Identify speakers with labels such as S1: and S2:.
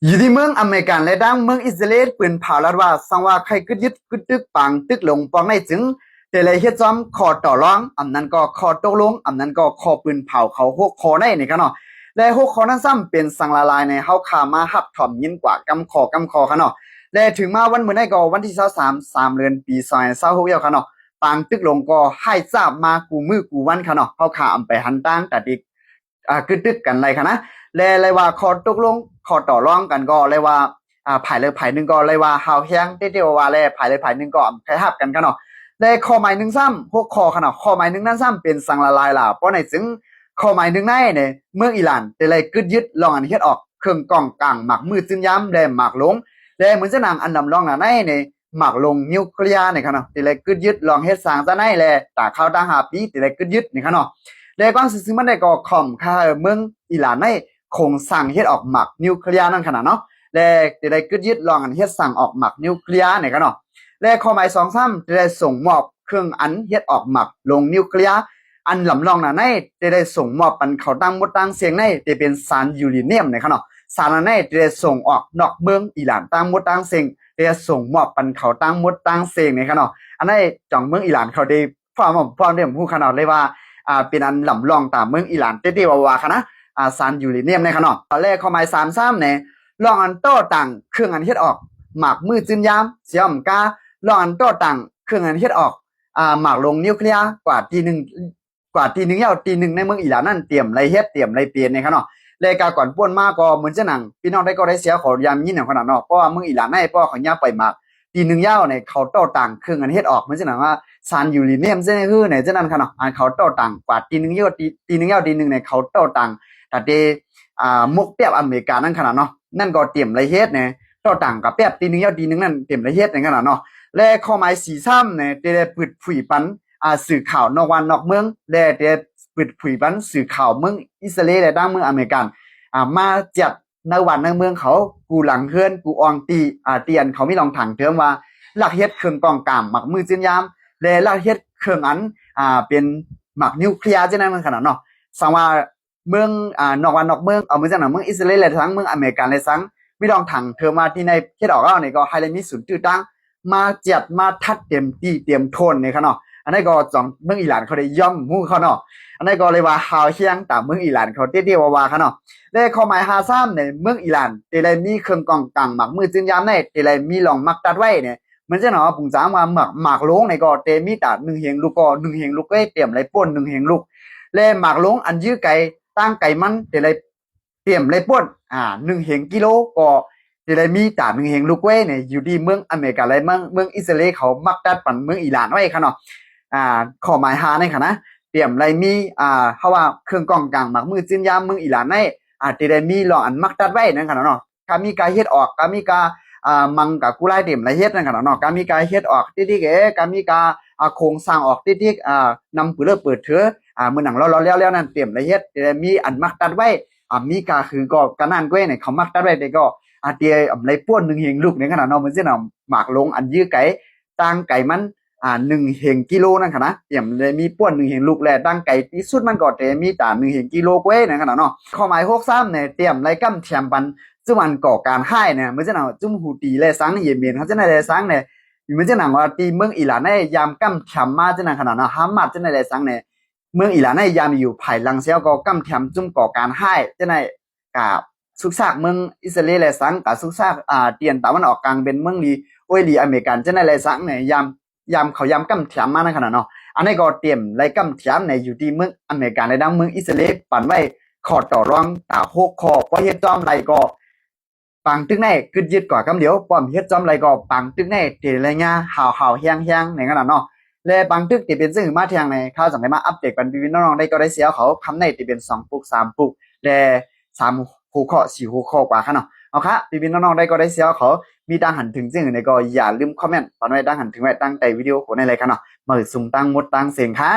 S1: อยู่ที่เมืองอเมริกันและดังเมืองอิสราเอลปืนเผาลาดว่าสังว่าใครกึดยึดกึดตึกปังตึกหลงปองในจึงแต่เลยเฮ็ดจอมขอต่อรองอำนั้นก็ขอตกลงอำนั้นก็ขอปืนเผาเขาหกคอได้นี่กันเนาะและหกคอนั้นซ้ำเป็นสังละลายในเฮาขามาหับถ่อมยินกว่ากำคอค่ะเนาะและถึงมาวันมื้อนี้ก็วันที่23เดือนปี2026แล้วค่ะเนาะปังตึกหลงก็ให้ทราบมากูมือกูวันค่ะเนาะเฮาขาอำไปหันตั้งแต่ดิกกึดตึกกันไรค่ะนะ และเลยว่าขอตกลงขอต่อรองกันก็เลยว่าภายเลยภายหนึ่งก็เลยว่าเฮาแฮงเตี้ยวว่าเลยภายเลยภายหนึ่งก็ใครฮับกันเนาะและข้อหมายหนึ่งซ้ำหกข้อขนาดข้อหมายหนึ่งนั้นซ้ำเป็นสังละลายล่ะเพราะในซึ่งข้อหมายหนึ่งในเนี่ยเมืองอิหร่านแต่เลยกึดยึดลองอันเฮ็ดออกเครื่องกองกลางหมักมือจึงย้ำและหมักลงและเหมือนจะนางอันดำลองน่ะในเนี่ยหมักลงนิวเคลียร์เนี่ยครับเนาะแต่เลยกึดยึดลองเฮ็ดสร้างซะในแลตาเข้าตั้งหาปีแต่เลยกึดยึดนี่ครับเนาะและก่อนซึ่งมันได้ก็ข่อมค่าเมืองอิหร่านในโครงสร้างเฮ็ดออกหมักนิวเคลียร์นั่นขนาดเนาะและจะได้กึดยึดลองอันเฮ็ดสั่งออกหมักนิวเคลียร์เนี่ยกันเนาะและข้อหมาย2-3จะได้ส่งมอบเครื่องอันเฮ็ดออกหมักลงนิวเคลียร์อันลำลองน่ะในจะได้ส่งมอบปันเขาตั้งมดตั้งเสียงในจะเป็นสารยูเรเนียมเนี่ยครับเนาะสารนั้นในจะได้ส่งออกนอกเมืองอิหร่านตั้งมดตั้งเสียงจะส่งมอบปันเขาตั้งมดตั้งเสียงเนี่ยครับเนาะอันนั้นจ่องเมืองอิหร่านเขาได้ความเรื่องผู้ขนาดเลยว่าเป็นอันลำลองตามเมืองอิหร่านเตี้ยๆว่าค่ะนะสารยูเรเนียมในขนาดตอนแรกข้อหมาย3-3เนี่ยลองอันโต้ต่างเครื่องอันเฮ็ดออกหมากมือจืนยามเสียมกาลองอันโต้ต่างเครื่องอันเฮ็ดออกหมากลงนิวเคลียร์กว่าทีหนึ่งยาวทีหนึ่งในเมืองอิหร่านนั่นเตรียมไรเฮ็ดเตรียมไรเปลี่ยนในขนาดเลยกาก่อนป่วนมาก็เหมือนจะหนังพี่น้องได้ก็ได้เสียขอยามยินอย่างขนาดเนาะเพราะว่าเมืองอิหร่านในเพราะเขาย่าไปหมากทีหนึ่งยาวในเขาโต้ต่างเครื่องอันเฮ็ดออกเหมือนจะหนังว่าสารยูเรเนียมเจ้าคือในเจ้านั้นขนาดเขาโต้ต่างกว่าทีหนึ่งยาวทีหนึ่งในเขาโต้ต่างแต่เดมุกเปียบอเมริกานั่นขนาดเนาะนั่นก็เตรียมไรเฮ็ดเนี่ยต่อต่างกับเปียบทีหนึ่งยาวทีหนึ่งนั่นเตรียมไรเฮ็ดในขนาดเนาะและข้อหมาย4-3เนี่ยได้ปิดผุยปันสื่อข่าวนอกวันนอกเมืองและได้ปิดผุยปันสื่อข่าวเมืองอิสราเอลและด้านเมืองอเมริกันมาจัดในวันในเมืองเขากูหลังเฮือนกูอองตีเตียนเขาไม่ลองถังเทิมว่าหลักเฮ็ดเครื่องกองกามหมักมือจืนยามและหลักเฮ็ดเครื่องอันเป็นหมักนิวเคลียร์จังนั้นขนาดเนาะสังว่าเมืองนอกวันนอกเมืองเอามือจากเมืองอิสราเอลและทั้งเมืองอเมริกันและทั้งไม่ลองถังเธอมาที่ในเฮ็ดออกแล้วนี่ก็ไฮไลท์มีศูนย์ตื้อตั้งมาจัดมาทัดเต็มที่เตรียมโทนนี่ครับเนาะอันนี้ก็จองเมืองอิหร่านเขาได้ย่อมมู่เขาเนาะอันนี้ก็เลยว่าฮาวเฮียงตามเมืองอิหร่านเขาเตี้ยๆว่าเขาเนาะและข้อหมาย53ในเมืองอิหร่านเตเลยมีเครื่องกองกลางหมักมือจืนยามในเตเลยมีหลองมักตัดไว้เนี่ยมันจะเนาะปุ่งจ้างว่าหมักลงในก็เตมีตา1เฮงลูกก็1เฮงลูกก็เตรียมไรป่น1เฮงลูกและหมักลงอันยื้อไก่ตั้งไก่มันเตเลยเตรียมไรป่น1เฮงกิโลก็จะได้มีตา1เฮงลูกเว้เนี่ยอยู่ที่เมืองอเมริกาและเมืองอิสราเอลเขามักตัดปั่นเมืองอิหร่านไว้ค่ะเนาะข้อหมาย5ในค่ะนะเตรียมไรมีเพราะว่าเครื่องกองกลางหมักมือจืนยามเมืองอิหร่านในจะได้มีหลออันมักตัดไว้นั่นค่ะเนาะกามีการเฮ็ดออกกามีการมังกับกูไล่เต็มไรเฮ็ดนั่นค่ะเนาะกามีการเฮ็ดออกติ๊กๆกามีการโครงสร้างออกติ๊กๆนำปืนเปิดเถอะมื้อหนังเราแล้วนั่นเตรียมไรเฮ็ดจะได้มีอันมักตัดไว้มีการคือก็กะนั่นก้วยเนี่ยเขามักตัดไว้แต่ก็เตียไรป้วน1เฮงลูกในขนาดเนาะมันสิเนาะหมากลงอันยื้อไก่ตั้งไก่มัน1เฮงกิโลนั่นค่ะนะเตรียมเลยมีป้วน1เฮงลูกแลตั้งไก่ที่สุดมันก็จะมีตา1เฮงกิโลกว่านั่นขนาดเนาะข้อหมาย63เนี่ยเตรียมไรกำแถมปันซึ่งมันก่อการให้เนี่ยมันจะเนาะจุ่มหูตีและสังเยเมนเขาจะในและสังเนี่ยมันจะหนังว่าตีเมืองอิหร่านในยามกำแถมมาจะนั่นขนาดเนาะฮามาสจะในและสังเนี่ยเมืองอิหร่านในยามอยู่ภายหลังเสียก็กำแถมจุ่มก่อการให้จะในกับสุกซากเมืองอิสราเอลและสังกับสุกซากเตียนตะวันออกกลางเป็นเมืองลีโอ้ยลีอเมริกันจะในและสังเนี่ยยามเขายามกำแถมมานั่นขนาดเนาะอันนี้ก็เตรียมไรกำแถมในอยู่ที่เมืองอเมริกันในดังเมืองอิสราเอลปั่นไว้ขอต่อรองตา6ข้อเพราะเฮ็ดจอมไรก็ปังตึกแน่กึดยึดกว่ากำเดียวป้อมเฮ็ดจอมไรก็ปังตึกแน่เตไรเงี้ยห่าวแห้งในขนาดเนาะและปังตึกที่เป็นซึ่งมาเที่ยงในข้าวสังเกตมาอัปเดตกันพี่น้องๆได้ก็ได้เสียเขาคำในที่เป็น2ปุก3ปุกและ3หัวข้อ4หัวข้อกว่าค่ะเนาะเอาค่ะพี่น้องๆได้ก็ได้เสียเขามีดังหันถึงซึ่งในก็อย่าลืมคอมเมนต์ตอนไว้ดังหันถึงไว้ตั้งแต่วิดีโอของในรายการเนาะมาสุ่มตั้งมดตั้งเสียงค่ะ